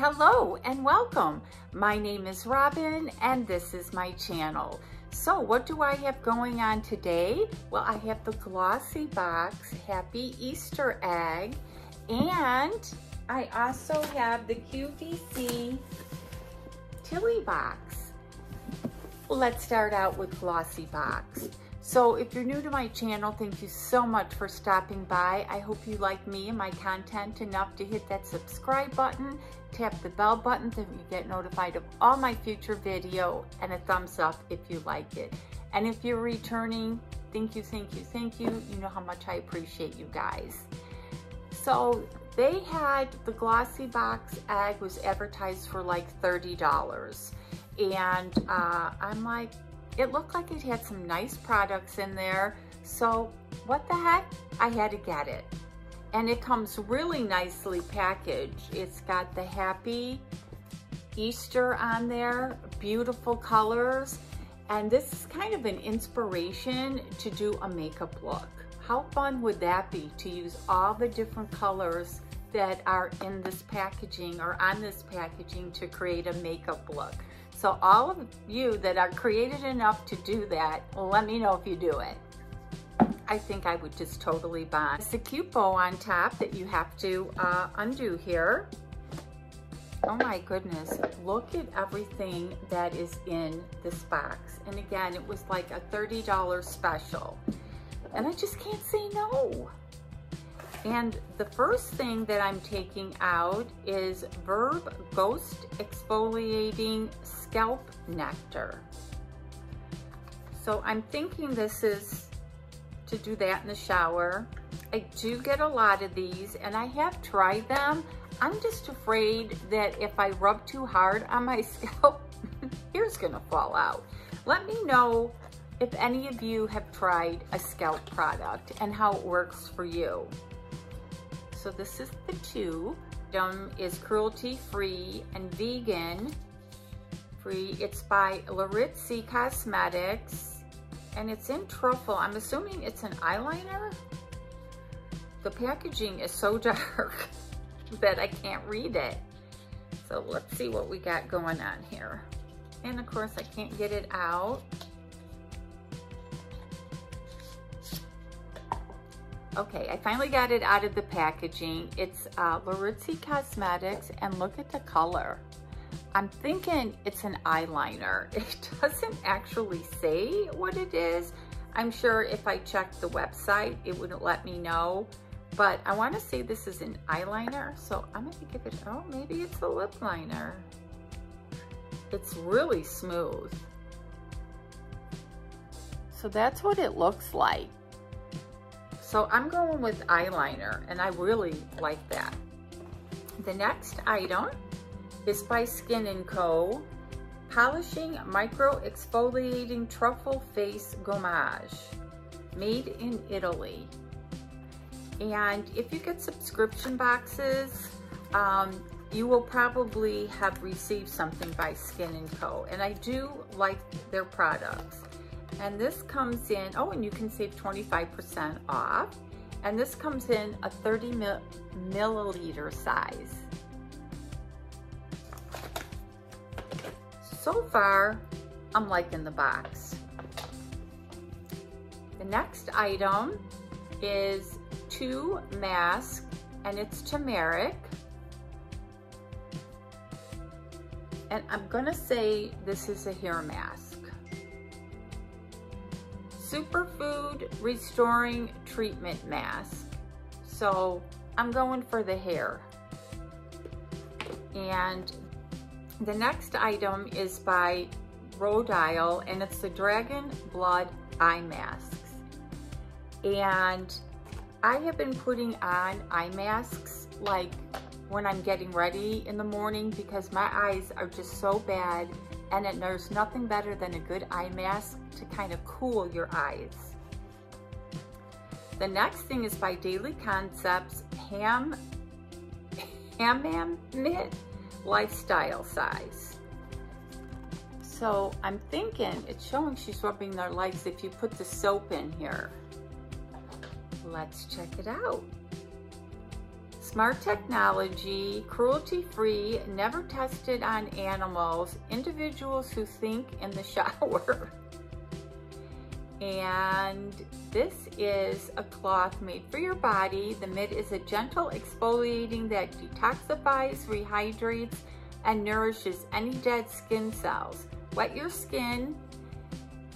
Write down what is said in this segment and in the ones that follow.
Hello and welcome. My name is Robin and this is my channel. So what do I have going on today? Well, I have the Glossy Box Happy Easter Egg, and I also have the QVC Tilly Box. Let's start out with Glossy Box. So if you're new to my channel, thank you so much for stopping by. I hope you like me and my content enough to hit that subscribe button, tap the bell button so you get notified of all my future video, and a thumbs up if you like it. And if you're returning, thank you, thank you, thank you. You know how much I appreciate you guys. So they had the Glossy Box Egg was advertised for like $30. And I'm like, it looked like it had some nice products in there. So what the heck? I had to get it. And it comes really nicely packaged. It's got the Happy Easter on there, beautiful colors. And this is kind of an inspiration to do a makeup look. How fun would that be to use all the different colors that are in this packaging or on this packaging to create a makeup look? So all of you that are creative enough to do that, let me know if you do it. I think I would just totally buy. It's a cute bow on top that you have to undo here. Oh my goodness, look at everything that is in this box. And again, it was like a $30 special. And I just can't say no. And the first thing that I'm taking out is Verb Ghost Exfoliating Scalp Nectar. So I'm thinking this is to do that in the shower. I do get a lot of these and I have tried them. I'm just afraid that if I rub too hard on my scalp, hair's gonna fall out. Let me know if any of you have tried a scalp product and how it works for you. So this is the tube. Is cruelty-free and vegan-free. It's by Laritzi Cosmetics, and it's in truffle. I'm assuming it's an eyeliner. The packaging is so dark that I can't read it. So let's see what we got going on here. And of course, I can't get it out. Okay, I finally got it out of the packaging. It's Laritzi Cosmetics, and look at the color. I'm thinking it's an eyeliner. It doesn't actually say what it is. I'm sure if I checked the website, it wouldn't let me know. But I want to say this is an eyeliner, so I'm going to give it, oh, maybe it's a lip liner. It's really smooth. So that's what it looks like. So I'm going with eyeliner, and I really like that. The next item is by Skin & Co. Polishing Micro Exfoliating Truffle Face Gommage, made in Italy. And if you get subscription boxes, you will probably have received something by Skin & Co. And I do like their products. And this comes in, oh, and you can save 25% off. And this comes in a 30 milliliter size. So far, I'm liking the box. The next item is 2 masks, and it's turmeric. And I'm gonna say this is a hair mask. Superfood Restoring Treatment Mask. So I'm going for the hair. And the next item is by Rodial, and it's the Dragon Blood Eye Masks. And I have been putting on eye masks like when I'm getting ready in the morning because my eyes are just so bad, and there's nothing better than a good eye mask to kind of cool your eyes. The next thing is by Daily Concepts Hamam-Mit Lifestyle Size. So I'm thinking, it's showing she's rubbing their legs if you put the soap in here. Let's check it out. Smart technology, cruelty-free, never tested on animals, individuals who think in the shower. And this is a cloth made for your body. The mitt is a gentle exfoliating that detoxifies, rehydrates, and nourishes any dead skin cells. Wet your skin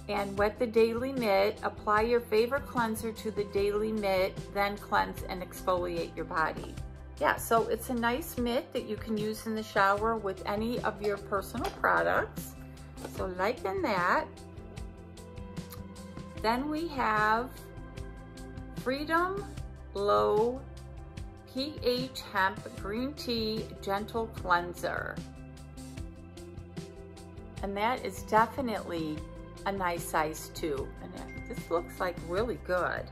and wet the daily mitt. Apply your favorite cleanser to the daily mitt, then cleanse and exfoliate your body. Yeah, so it's a nice mitt that you can use in the shower with any of your personal products. So liking that. Then we have Freedom Low pH Hemp Green Tea Gentle Cleanser. And that is definitely a nice size too. And this looks like really good.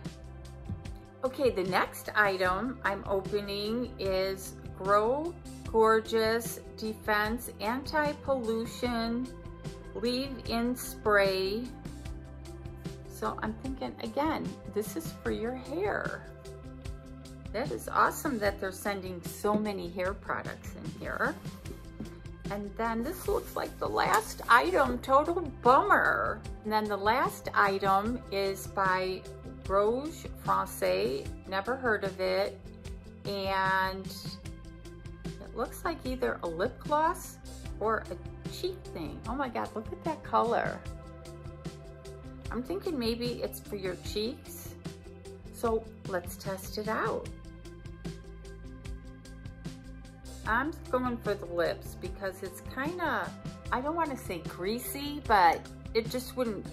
Okay, the next item I'm opening is Grow Gorgeous Defense Anti-Pollution Leave-In Spray. So I'm thinking, again, this is for your hair. That is awesome that they're sending so many hair products in here. And then this looks like the last item, total bummer. And then the last item is by Rouge Francais, never heard of it. And it looks like either a lip gloss or a cheek thing. Oh my God, look at that color. I'm thinking maybe it's for your cheeks. So let's test it out. I'm going for the lips because it's kind of, I don't want to say greasy, but it just wouldn't,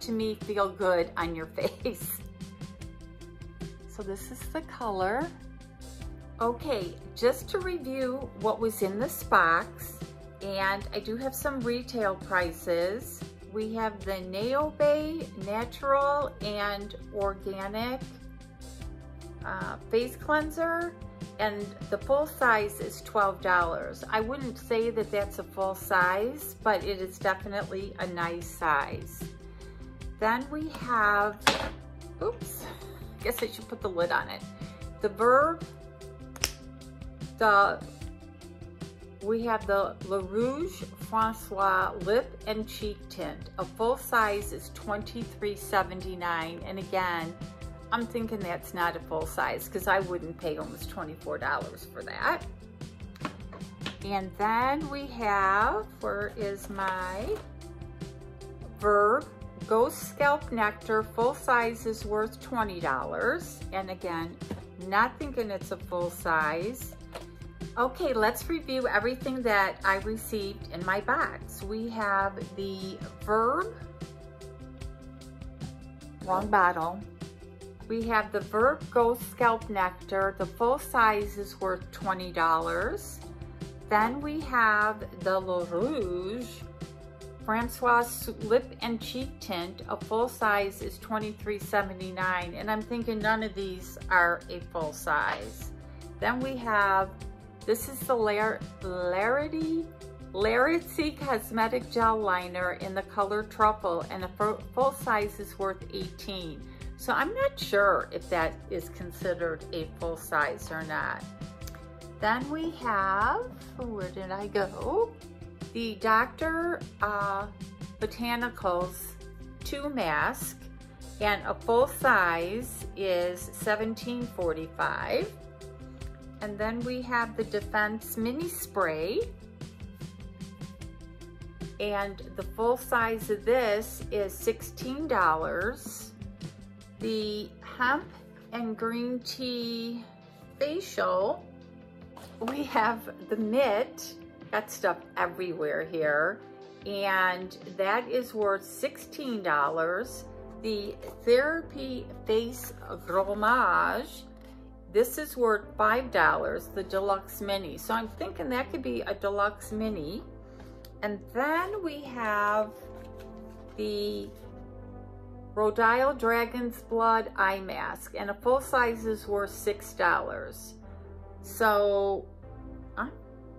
to me, feel good on your face. So this is the color. Okay, just to review what was in this box, and I do have some retail prices. We have the Neobay Natural and Organic Face Cleanser, and the full size is $12. I wouldn't say that that's a full size, but it is definitely a nice size. Then we have, oops, I guess I should put the lid on it. The Verb, we have the La Rouge Francois Lip and Cheek Tint. A full size is $23.79. And again, I'm thinking that's not a full size because I wouldn't pay almost $24 for that. And then we have, where is my Verb Ghost Scalp Nectar. Full size is worth $20. And again, not thinking it's a full size. Okay, let's review everything that I received in my box. We have the Verb, wrong bottle. We have the Verb Ghost Scalp Nectar. The full size is worth $20. Then we have the La Rouge Francois Lip and Cheek Tint. A full size is $23.79. And I'm thinking none of these are a full size. Then we have, this is the Larity Cosmetic Gel Liner in the color Truffle, and a full size is worth $18. So I'm not sure if that is considered a full size or not. Then we have, where did I go? The Dr. Botanicals 2 Mask, and a full size is $17.45. And then we have the Defense Mini Spray, and the full size of this is $16. The Hemp and Green Tea Facial, we have the Mitt, got stuff everywhere here, and that is worth $16. The Therapy Face Gommage, this is worth $5, the Deluxe Mini. So I'm thinking that could be a Deluxe Mini. And then we have the Rodial Dragon's Blood Eye Mask, and a full size is worth $6. So I'm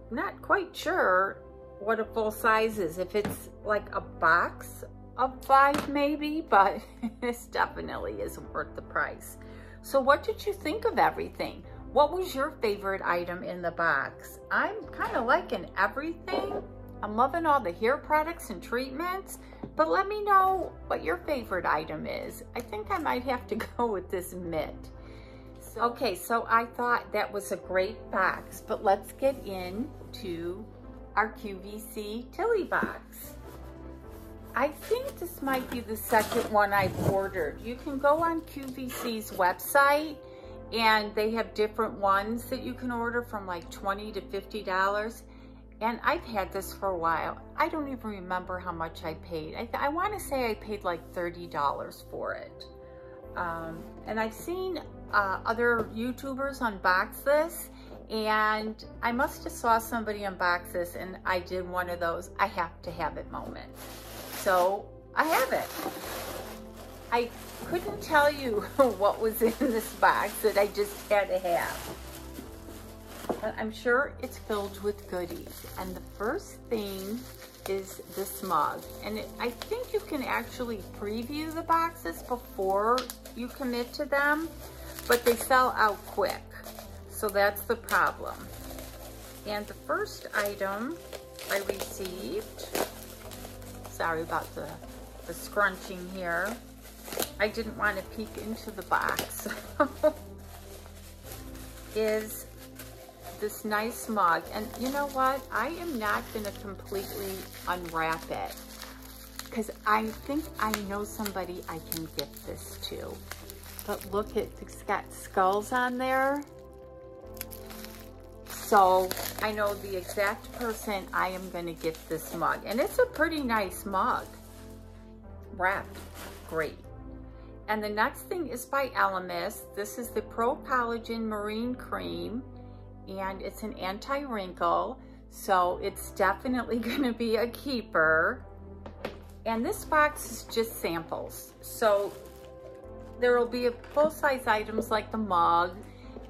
not quite sure what a full size is, if it's like a box of 5 maybe, but this definitely isn't worth the price. So what did you think of everything? What was your favorite item in the box? I'm kind of liking everything. I'm loving all the hair products and treatments, but let me know what your favorite item is. I think I might have to go with this mitt. Okay, so I thought that was a great box, but let's get into our QVC Tilly box. I think this might be the second one I've ordered. You can go on QVC's website and they have different ones that you can order from like $20 to $50. And I've had this for a while. I don't even remember how much I paid. I want to say I paid like $30 for it. And I've seen other YouTubers unbox this, and I must have saw somebody unbox this and I did one of those I have to have it moment. So I have it. I couldn't tell you what was in this box that I just had to have. But I'm sure it's filled with goodies. And the first thing is this mug. And I think you can actually preview the boxes before you commit to them, but they sell out quick. So that's the problem. And the first item I received, sorry about the scrunching here. I didn't want to peek into the box. Is this nice mug. And you know what? I am not going to completely unwrap it because I think I know somebody I can gift this to. But look, it's got skulls on there. So I know the exact person I am going to gift this mug. And it's a pretty nice mug. Wrapped great. And the next thing is by Elemis. This is the Pro Collagen Marine Cream. And it's an anti-wrinkle. So it's definitely going to be a keeper. And this box is just samples. So there will be full-size items like the mug.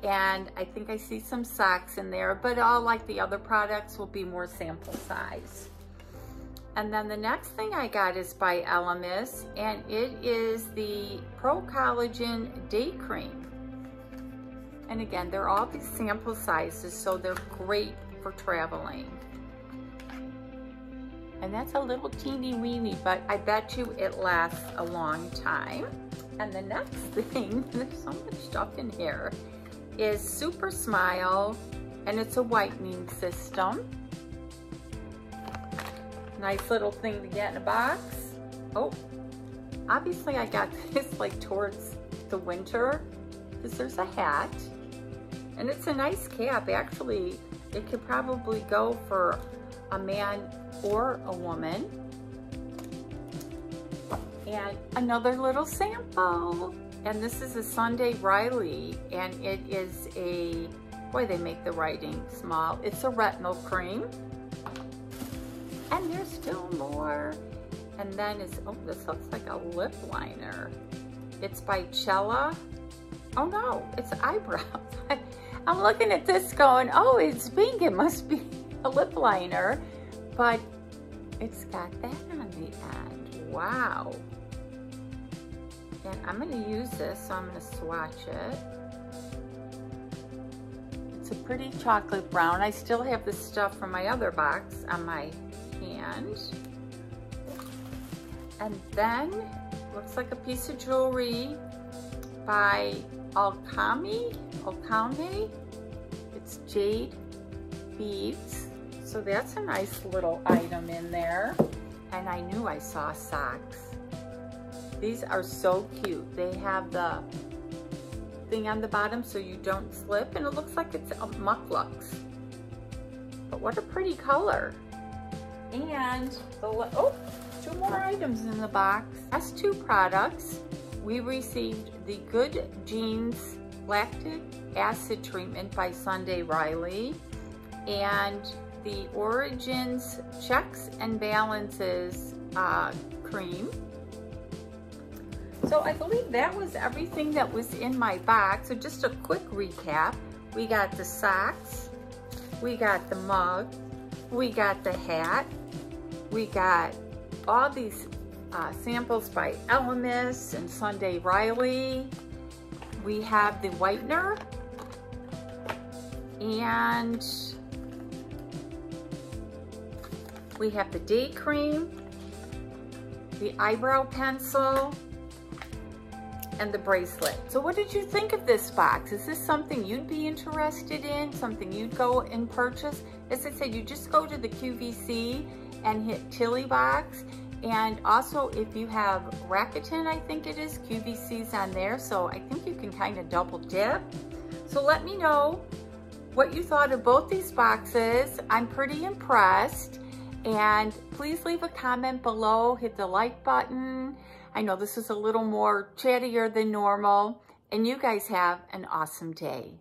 And I think I see some socks in there, but all like the other products will be more sample size. And then the next thing I got is by Elemis, and it is the Pro Collagen Day Cream. And again, they're all these sample sizes, so they're great for traveling. And that's a little teeny weeny, but I bet you it lasts a long time. And the next thing, there's so much stuff in here, is Super Smile, and it's a whitening system. Nice little thing to get in a box. Oh, obviously I got this like towards the winter because there's a hat, and it's a nice cap. Actually, it could probably go for a man or a woman. And another little sample. And this is a Sunday Riley, and it is a, boy, they make the writing small. It's a retinol cream. And there's still more. And then it's, oh, this looks like a lip liner. It's by Cella. Oh no, it's eyebrows. I'm looking at this going, oh, it's pink, it must be a lip liner. But it's got that on the end, wow. And I'm going to use this, so I'm going to swatch it. It's a pretty chocolate brown. I still have the stuff from my other box on my hand. And then, looks like a piece of jewelry by Alcami. It's jade beads. So that's a nice little item in there. And I knew I saw socks. These are so cute. They have the thing on the bottom so you don't slip, and it looks like it's a muklux. But what a pretty color. And, oh, two more items in the box. Last two products. We received the Good Genes Lactic Acid Treatment by Sunday Riley, and the Origins Checks and Balances cream. So I believe that was everything that was in my box. So just a quick recap. We got the socks, we got the mug, we got the hat, we got all these samples by Elemis and Sunday Riley. We have the whitener, And we have the day cream, the eyebrow pencil, and the bracelet. So what did you think of this box? Is this something you'd be interested in? Something you'd go and purchase? As I said, you just go to the QVC and hit Tilly Box. And also if you have Rakuten, I think it is, QVC's on there. So I think you can kind of double dip. So let me know what you thought of both these boxes. I'm pretty impressed. And please leave a comment below, hit the like button. I know this is a little more chattier than normal, and you guys have an awesome day.